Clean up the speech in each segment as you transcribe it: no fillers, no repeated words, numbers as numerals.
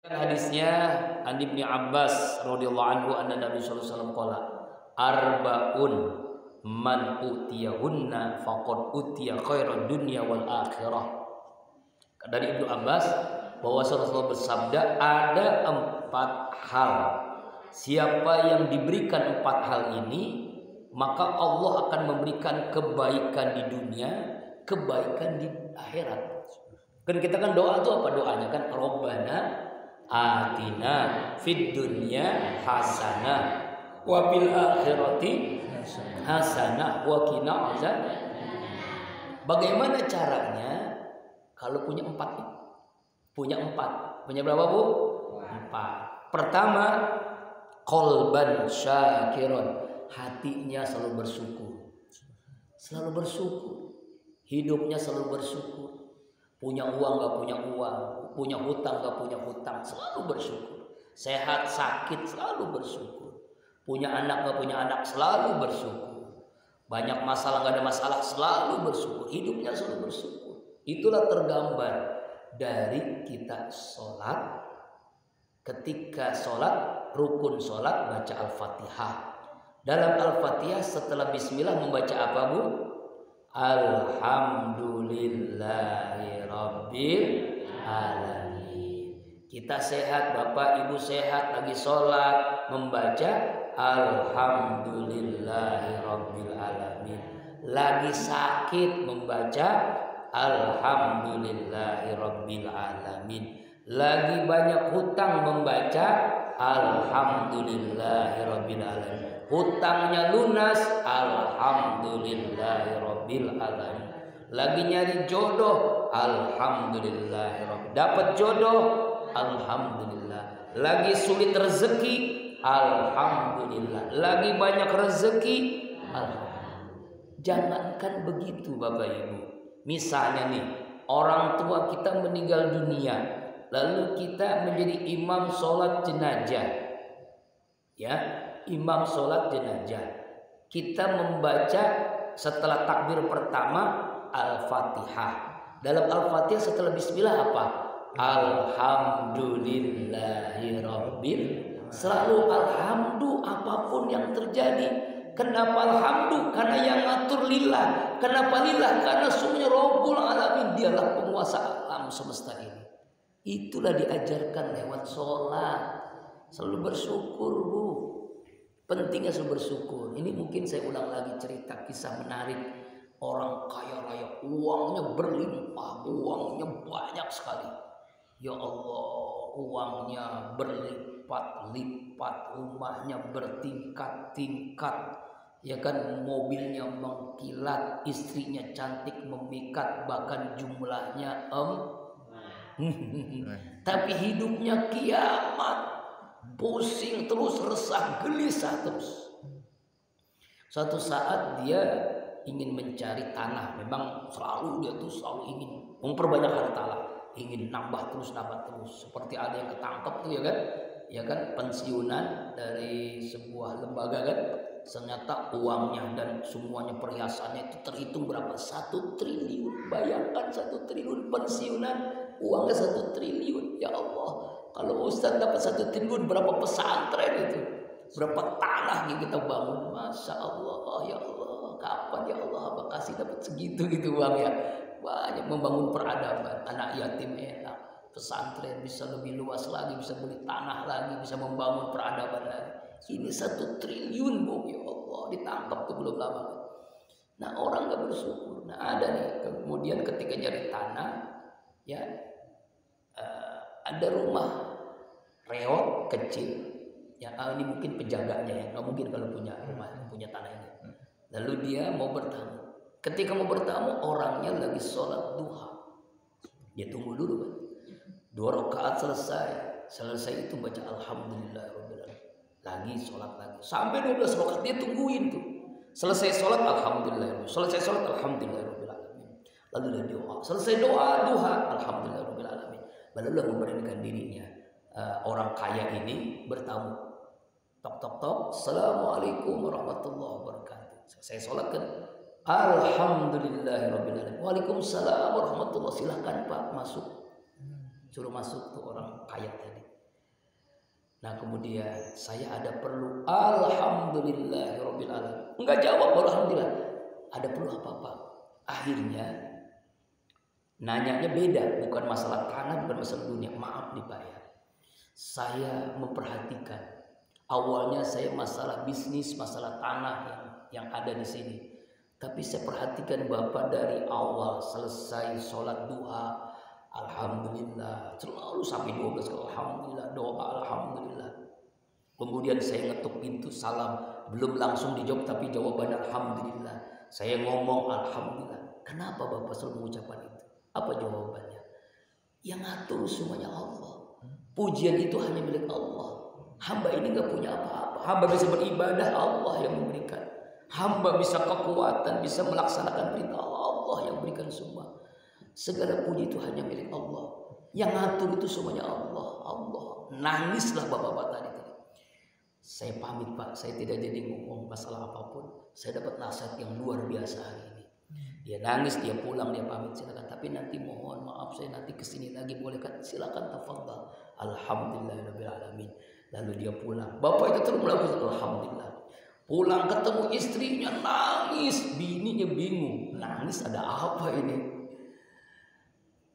Hadisnya an Ibnu Abbas radhiyallahu anhu anna Nabi sallallahu alaihi wasallam qala arba'un man utiyahunna faqad utiya khairan dunya wal akhirah. Dari Ibnu Abbas bahwa Rasulullah bersabda ada 4 hal. Siapa yang diberikan 4 hal ini, maka Allah akan memberikan kebaikan di dunia, kebaikan di akhirat. Kan kita kan doa itu apa doanya kan? Rabbana atina fid dunya hasanah wa fil akhirati hasanah wa qina azab. Bagaimana caranya kalau punya 4 nih? Punya 4. Punya berapa, Bu? 4. Pertama, qalban syakiron. Hatinya selalu bersyukur. Selalu bersyukur. Hidupnya selalu bersyukur. Punya uang gak punya uang, punya hutang gak punya hutang, selalu bersyukur. Sehat sakit selalu bersyukur. Punya anak gak punya anak selalu bersyukur. Banyak masalah gak ada masalah selalu bersyukur. Hidupnya selalu bersyukur. Itulah tergambar dari kita sholat. Ketika sholat, rukun sholat baca Al-Fatihah. Dalam Al-Fatihah setelah bismillah membaca apa, Bu? Alhamdulillahi Rabbil alamin. Kita sehat, Bapak Ibu sehat, lagi sholat membaca Alhamdulillahi Rabbil alamin. Lagi sakit membaca Alhamdulillahi Rabbil alamin. Lagi banyak hutang membaca Alhamdulillahi Rabbil alamin. Hutangnya lunas, Alhamdulillahi Rabbil alamin. Lagi nyari jodoh, Alhamdulillahi Rabbil. Dapat jodoh, Alhamdulillah. Lagi sulit rezeki, Alhamdulillah. Lagi banyak rezeki, Alhamdulillah. Jangankan begitu, Bapak Ibu. Misalnya nih, orang tua kita meninggal dunia, lalu kita menjadi imam sholat jenazah, ya, imam sholat jenazah. Kita membaca setelah takbir pertama Al-Fatihah. Dalam Al-Fatihah setelah bismillah apa? Alhamdulillahi Rabbil. Selalu alhamdu apapun yang terjadi. Kenapa alhamdu? Karena yang ngatur lillah. Kenapa lillah? Karena sungguhnya Rabbul Alamin, dialah penguasa alam semesta ini. Itulah diajarkan lewat sholat. Selalu bersyukur, Bu. Pentingnya selalu bersyukur. Ini mungkin saya ulang lagi cerita kisah menarik. Orang kaya raya, uangnya berlimpah, uangnya banyak sekali. Ya Allah, uangnya berlipat-lipat, rumahnya bertingkat-tingkat. Ya kan, mobilnya mengkilat, istrinya cantik memikat, bahkan jumlahnya tapi hidupnya kiamat. Pusing terus, resah, gelisah terus. Suatu saat dia ingin mencari tanah. Memang dia tuh selalu ingin memperbanyak harta lah, ingin nambah terus. Seperti ada yang ketangkep tuh ya kan pensiunan dari sebuah lembaga kan. Ternyata uangnya dan semuanya perhiasannya itu terhitung berapa? 1 triliun. Bayangkan 1 triliun pensiunan, uangnya 1 triliun. Ya Allah, kalau Ustaz dapat 1 triliun, berapa pesantren itu? Berapa tanah yang kita bangun? Masya Allah, ya Allah, kapan ya Allah Abah kasih dapat segitu gitu uang ya? Banyak membangun peradaban, anak yatim enak, pesantren bisa lebih luas lagi, bisa beli tanah lagi, bisa membangun peradaban lagi. Ini 1 triliun, Bu, ya Allah, ditangkap tuh belum lama. Nah, orang gak bersyukur. Nah, ada nih, kemudian ketika nyari tanah, ya, ada rumah reot kecil. Ya, ini mungkin penjaganya ya, nggak mungkin kalau punya rumah, punya tanah ini. Lalu dia mau bertamu. Ketika mau bertamu, orangnya lagi sholat duha. Dia tunggu dulu, Pak. 2 rakaat selesai itu baca Alhamdulillah. Lagi sholat lagi sampai 12 rakaat dia tungguin tuh. Selesai sholat Alhamdulillah. Selesai sholat Alhamdulillah. Lalu dia doa. Selesai doa duha Alhamdulillah. Lalu memberanikan dirinya. Orang kaya ini bertamu. Tok. Assalamualaikum warahmatullahi wabarakatuh. Selesai sholat kan. Alhamdulillahirobbilalamin. Waalaikumsalam warahmatullahi. Silakan Pak masuk. Suruh masuk tuh orang kaya tadi. Nah kemudian saya ada perlu, alhamdulillahirabbil alamin. Enggak jawab alhamdulillah. Ada perlu apa-apa. Akhirnya nanyanya beda, bukan masalah tanah, bukan masalah dunia. Maaf nih Pak ya. Saya memperhatikan. Awalnya saya masalah bisnis, masalah tanah yang ada di sini. Tapi saya perhatikan Bapak dari awal selesai sholat duha, alhamdulillah, selalu sampai 12 kali alhamdulillah, doa alhamdulillah. Kemudian saya ngetuk pintu salam, belum langsung dijawab tapi jawaban alhamdulillah. Saya ngomong alhamdulillah. Kenapa Bapak selalu mengucapkan itu? Apa jawabannya? Yang ngatur semuanya Allah. Pujian itu hanya milik Allah. Hamba ini gak punya apa-apa. Hamba bisa beribadah, Allah yang memberikan. Hamba bisa kekuatan, bisa melaksanakan perintah Allah yang berikan semua. Segala puji itu hanya milik Allah. Yang ngatur itu semuanya Allah. Allah. Nangislah bapak-bapak tadi. Saya pamit Pak, saya tidak jadi ngomong masalah apapun. Saya dapat nasihat yang luar biasa hari ini. Dia nangis, dia pulang, dia pamit, silakan. Tapi nanti mohon maaf, saya nanti kesini lagi, boleh kan? Silakan, tafadhal. Alhamdulillahirabbil alamin. Lalu dia pulang. Bapak itu terus melakukan alhamdulillah. Pulang ketemu istrinya nangis, bininya bingung. Nangis ada apa ini?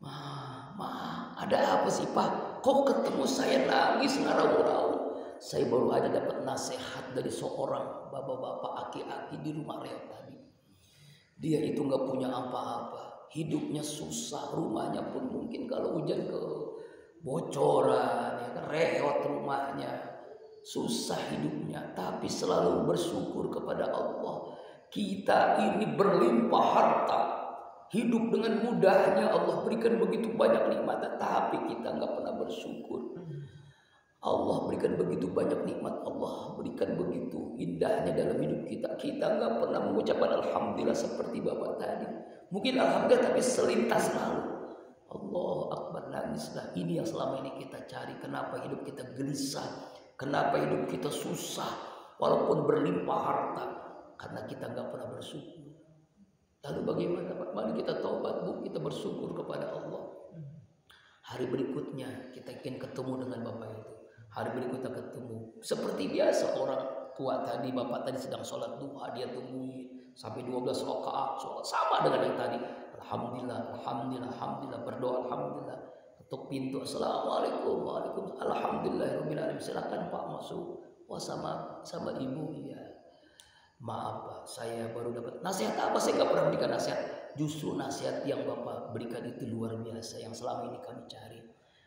Ma, ada apa sih Pak? Kok ketemu saya nangis ngaraw-ngaraw? Saya baru aja dapat nasihat dari seorang bapak-bapak aki-aki di rumah reot tadi. Dia itu nggak punya apa-apa, hidupnya susah, rumahnya pun mungkin kalau hujan ke bocoran, ya kan, reot rumahnya, susah hidupnya, tapi selalu bersyukur kepada Allah. Kita ini berlimpah harta, hidup dengan mudahnya, Allah berikan begitu banyak nikmat, tapi kita nggak pernah bersyukur. Allah berikan begitu banyak nikmat, Allah berikan begitu indahnya dalam hidup kita. Kita nggak pernah mengucapkan alhamdulillah seperti Bapak tadi. Mungkin alhamdulillah tapi selintas lalu. Allah Akbar, nangislah. Ini yang selama ini kita cari. Kenapa hidup kita gelisah? Kenapa hidup kita susah? Walaupun berlimpah harta, karena kita nggak pernah bersyukur. Lalu bagaimana Pak? Mari kita taubat Bu, kita bersyukur kepada Allah. Hari berikutnya kita ingin ketemu dengan Bapak itu. Hari berikutnya ketemu. Seperti biasa orang tua tadi, Bapak tadi sedang sholat duha, dia tungguin sampai 12 rakaat sholat. Sama dengan yang tadi. Alhamdulillah, alhamdulillah, alhamdulillah, berdoa alhamdulillah. Ketuk pintu, assalamualaikum, waalaikumsalam, alhamdulillahirabbil alamin. Silakan Pak masuk. Wah sama ibu ya. Maaf Pak, saya baru dapat nasihat apa? Saya nggak pernah berikan nasihat. Justru nasihat yang Bapak berikan itu luar biasa, yang selama ini kami cari.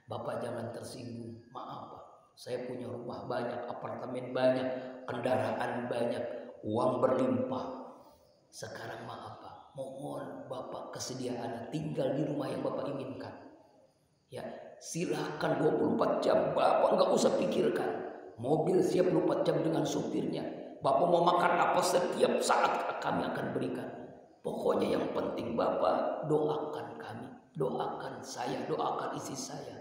Bapak jangan tersinggung. Maaf Pak, saya punya rumah banyak, apartemen banyak, kendaraan banyak, uang berlimpah. Sekarang maaf Pak, mohon Bapak kesediaan tinggal di rumah yang Bapak inginkan. Ya, silahkan 24 jam, Bapak nggak usah pikirkan. Mobil siap 24 jam dengan supirnya. Bapak mau makan apa setiap saat kami akan berikan. Pokoknya yang penting Bapak doakan kami, doakan saya, doakan istri saya.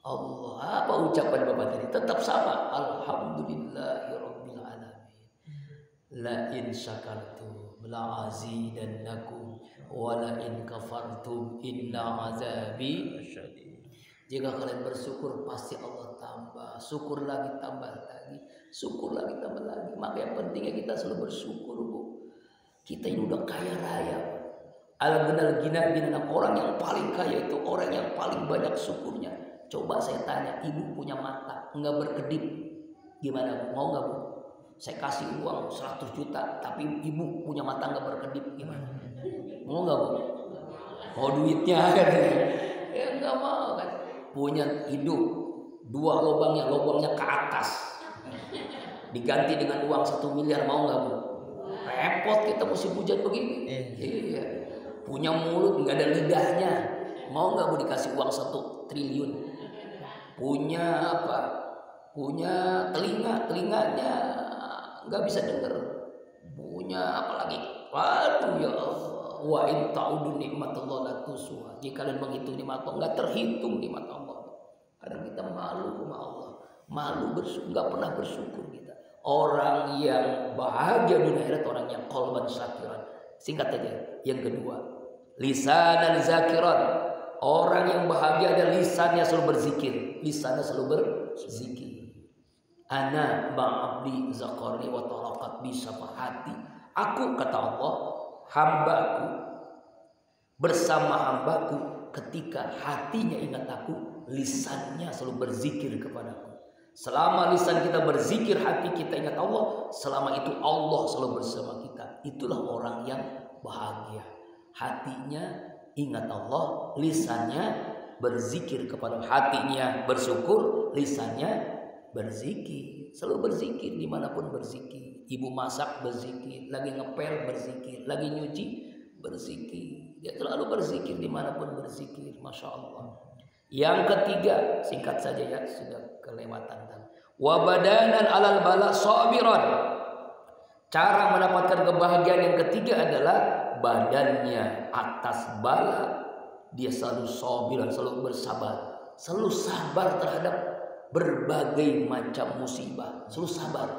Allah, apa ucapan Bapak tadi? Tetap sama. Alhamdulillahirabbil alamin. La in syakartum la azidannakum wa la in kafartum inna azabi syadid. Jika kalian bersyukur pasti Allah tambah. Syukur lagi tambah lagi. Syukur lagi tambah lagi. Maka yang pentingnya kita selalu bersyukur Bu. Kita ini udah kaya raya. Al-ghina ghina, orang yang paling kaya itu orang yang paling banyak syukurnya. Coba saya tanya, ibu punya mata nggak berkedip, gimana Bu? Mau nggak Bu? Saya kasih uang 100 juta, tapi ibu punya mata nggak berkedip, gimana? Mau nggak Bu? Mau duitnya kan? Ya nggak mau kan? Punya hidup, 2 lubangnya ke atas, diganti dengan uang 1 miliar, mau nggak Bu? Repot kita musim hujan begini. Iya. Punya mulut nggak ada lidahnya, mau nggak Bu dikasih uang 1 triliun? Punya apa? Punya telinganya nggak bisa dengar. Punya apa lagi? Waduh ya Allah. Wa in ta'udu nikmatallahi la tuhsuha. Jika kalian menghitung nikmat Allah, nggak terhitung nikmat Allah. Kadang kita malu sama Allah, malu bersyukur, nggak pernah bersyukur kita. Orang yang bahagia dunia akhirat orang yang qalban syakiran. Singkat aja. Yang kedua, lisanan zakiran. Orang yang bahagia ada lisannya selalu berzikir, lisannya selalu berzikir. Ana ma'abdi zakarni wa tarakat bi syafahati. Aku, kata Allah, hambaku bersama hambaku ketika hatinya ingat aku, lisannya selalu berzikir kepadaku. Selama lisan kita berzikir, hati kita ingat Allah, selama itu Allah selalu bersama kita. Itulah orang yang bahagia. Hatinya ingat Allah, lisannya berzikir kepada, hatinya bersyukur, lisannya berzikir. Selalu berzikir, dimanapun berzikir. Ibu masak berzikir, lagi ngepel berzikir, lagi nyuci berzikir. Dia selalu berzikir, dimanapun berzikir. Masya Allah. Yang ketiga, singkat saja ya, sudah kelewatan. Wa badanan alal bala sabiran. Cara mendapatkan kebahagiaan yang ketiga adalah badannya atas bala dia selalu sabiran, selalu bersabar, selalu sabar terhadap berbagai macam musibah, selalu sabar.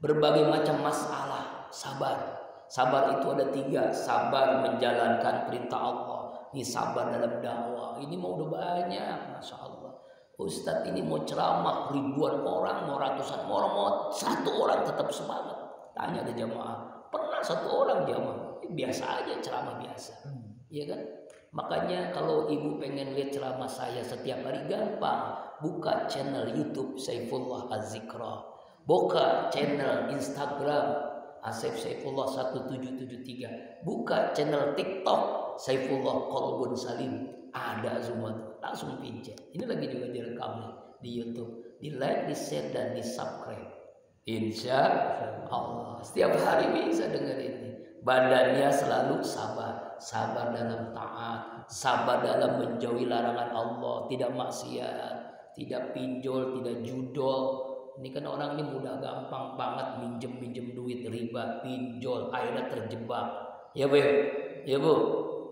Berbagai macam masalah, sabar. Sabar itu ada 3, sabar menjalankan perintah Allah. Ini sabar dalam dakwah. Ini mau udah banyak, Masya Allah. Ustadz ini mau ceramah ribuan orang, mau ratusan orang, mau 1 orang tetap semangat. Tanya ada jamaah, pernah 1 orang jamaah? Biasa aja, ceramah biasa. Iya kan? Makanya kalau ibu pengen lihat ceramah saya setiap hari, gampang. Buka channel YouTube Saifullah Az-Zikra. Buka channel Instagram Asif Saifullah 1773. Buka channel TikTok Saifullah Qalbun Salim. Ada semua, langsung pincet. Ini lagi juga direkam nih di YouTube. Di like, di share, dan di subscribe. Insya Allah setiap hari bisa dengerin ini. Badannya selalu sabar, sabar dalam taat, sabar dalam menjauhi larangan Allah, tidak maksiat, tidak pinjol, tidak judol. Ini kan orang ini mudah gampang banget minjem duit, riba, pinjol, akhirnya terjebak. Ya Bu, ya Bu.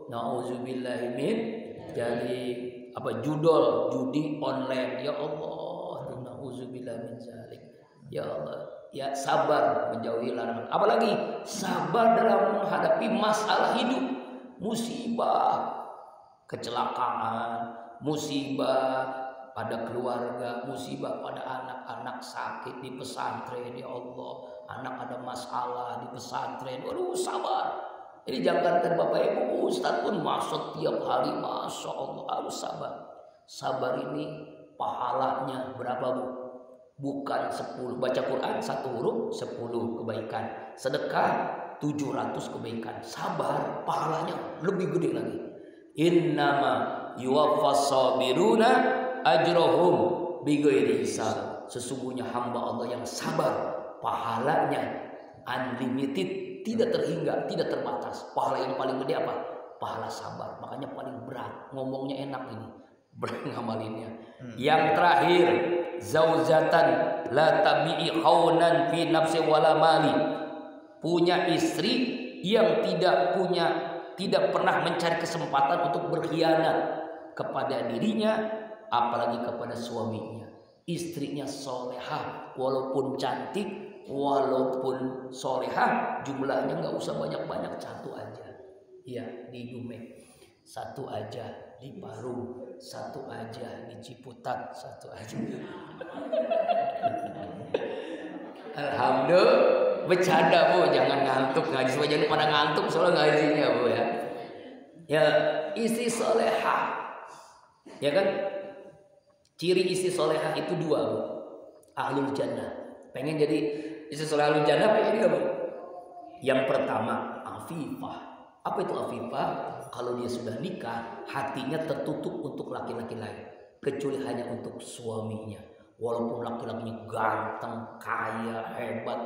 Nauzubillahi min jadi judol, judi online. Ya Allah, nauzubillahi min zalik. Ya Allah, ya sabar menjauhi larangan. Apalagi sabar dalam menghadapi masalah hidup, musibah, kecelakaan, musibah pada keluarga, musibah pada anak-anak sakit di pesantren. Ya Allah, anak ada masalah di pesantren. Waduh, sabar. Ini jangankan Bapak Ibu, Ustaz pun masuk tiap hari, Masya Allah, harus sabar. Sabar ini pahalanya berapa Bu? Bukan 10. Baca Quran 1 huruf 10 kebaikan. Sedekah 700 kebaikan. Sabar pahalanya lebih gede lagi. Innama yuwaffas sabiruna ajrohum bighairi hisab. Sesungguhnya hamba Allah yang sabar, pahalanya unlimited, tidak terhingga, tidak terbatas. Pahala yang paling gede apa? Pahala sabar. Makanya paling berat. Ngomongnya enak ini, berat ngamalinnya. Yang terakhir, zaujatan la tabi'i khaunan fi nafsi wala mali. Punya istri yang tidak pernah mencari kesempatan untuk berkhianat kepada dirinya, apalagi kepada suaminya. Istrinya solehah, walaupun cantik, walaupun solehah, jumlahnya nggak usah banyak-banyak, 1 aja. Ya, di Dumek 1 aja, di Paru 1 aja, di Ciputat 1 aja. Alhamdulillah, bercanda Bu, jangan ngantuk ngaji, jangan pada ngantuk soal ngajinya Bu ya. Ya, istri solehah, ya kan? Ciri istri solehah itu 2 Bu. Ahlul jannah. Pengen jadi istri solehah ahlul jannah, pengen gak Bu? Yang pertama, afifah. Apa itu afifah? Kalau dia sudah nikah, hatinya tertutup untuk laki-laki lain, kecuali hanya untuk suaminya. Walaupun laki-lakinya ganteng, kaya, hebat,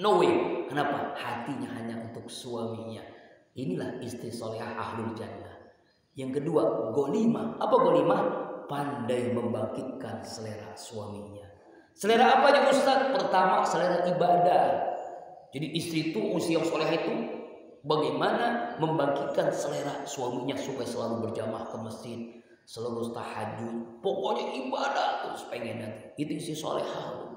no way. Kenapa? Hatinya hanya untuk suaminya. Inilah istri solehah ahlul jannah. Yang kedua, golimah. Apa golimah? Pandai membangkitkan selera suaminya. Selera apa ya Ustaz? Pertama, selera ibadah. Jadi istri itu, istri yang solehah itu bagaimana membangkitkan selera suaminya supaya selalu berjamaah ke masjid, selalu tahajud, pokoknya ibadah terus pengen nanti. Itu istri solehah.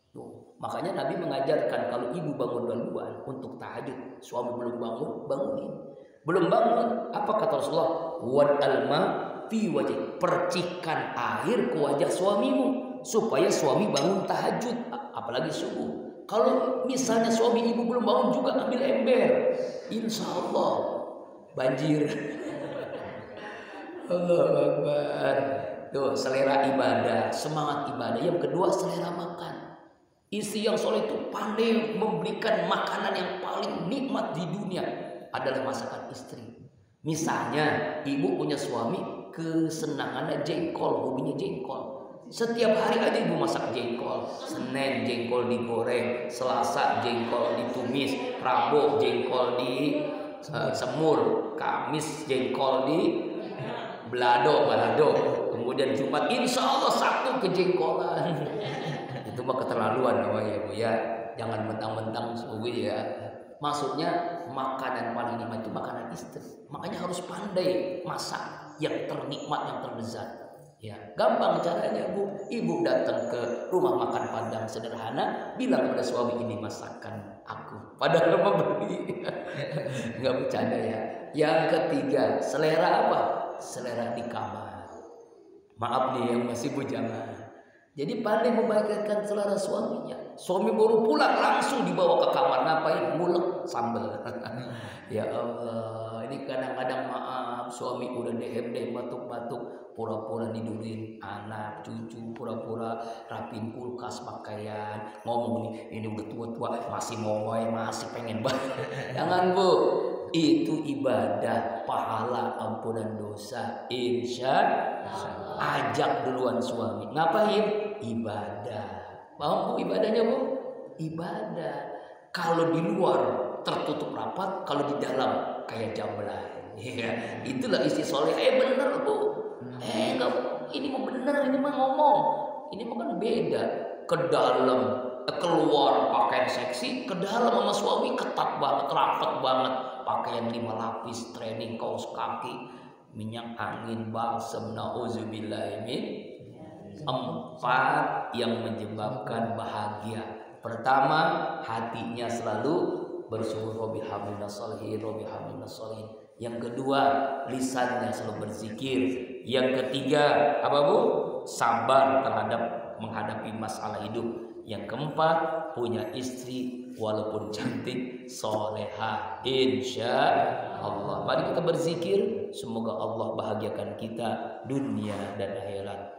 Tuh, makanya Nabi mengajarkan kalau ibu bangun duluan untuk tahajud, suami belum bangun, bangunin. Belum bangun, apa kata Rasulullah? Wad alma fi wajhi, percikan air ke wajah suamimu. supaya suami bangun tahajud, apalagi subuh. Kalau misalnya suami ibu belum bangun juga ambil ember, insya Allah banjir. Allahu Akbar. Tuh, selera ibadah, semangat ibadah. Yang kedua, selera makan. Istri yang soleh itu pandai memberikan makanan yang paling nikmat di dunia adalah masakan istri. Misalnya, ibu punya suami kesenangannya jengkol, hobinya jengkol. Setiap hari aja ibu masak jengkol. Senin jengkol digoreng, Selasa jengkol ditumis, Rabu jengkol di semur, Kamis jengkol di balado. Kemudian Jumat insya Allah Sabtu kejengkolan. Itu mah keterlaluan namanya Bu ya. Jangan mentang-mentang suwi ya. Maksudnya makanan paling nikmat itu makanan istri. Makanya harus pandai masak yang ternikmat, yang terlezat. Ya, gampang caranya Bu. Ibu datang ke rumah makan Padang sederhana, bilang kepada suami, ini masakan aku. Padahal mah beli. Enggak bercanda ya. Yang ketiga, selera apa? Selera di kamar. Maaf nih yang masih bujangan. Jadi pandai membaikkan selera suaminya. Suami baru pulang langsung dibawa ke kamar, ngapain? Ngulek sambal. Ya Allah, ini kadang-kadang maaf suami udah DM batuk-batuk, pura-pura tidurin anak, cucu, pura-pura rapin kulkas pakaian, ngomong nih, ini udah tua-tua masih ngomong, masih pengen banget. Jangan Bu, itu ibadah, pahala, ampunan dosa, insya Allah. Ajak duluan suami, ngapain? Ibadah. Paham Bu ibadahnya Bu? Ibadah. Kalau di luar tertutup rapat, kalau di dalam kayak jamblan. Ya, itulah istri soleh. Bener Bu. Enggak, ini mah bener, ini mah ngomong. Ini mah kan beda. Ke dalam, keluar pakaian seksi, ke dalam sama suami ketat banget, rapat banget. Pakaian 5 lapis, training, kaos kaki, minyak angin, balsem, nauzubillah min. 4 yang menyebabkan bahagia. Pertama, hatinya selalu bersyukur, Rabbi hamdina sholihin, Rabbi hamdina sholihin. Yang kedua, lisannya selalu berzikir. Yang ketiga, apa Bu? Sabar terhadap menghadapi masalah hidup. Yang keempat, punya istri walaupun cantik, soleha, insya Allah. Mari kita berzikir, semoga Allah bahagiakan kita dunia dan akhirat.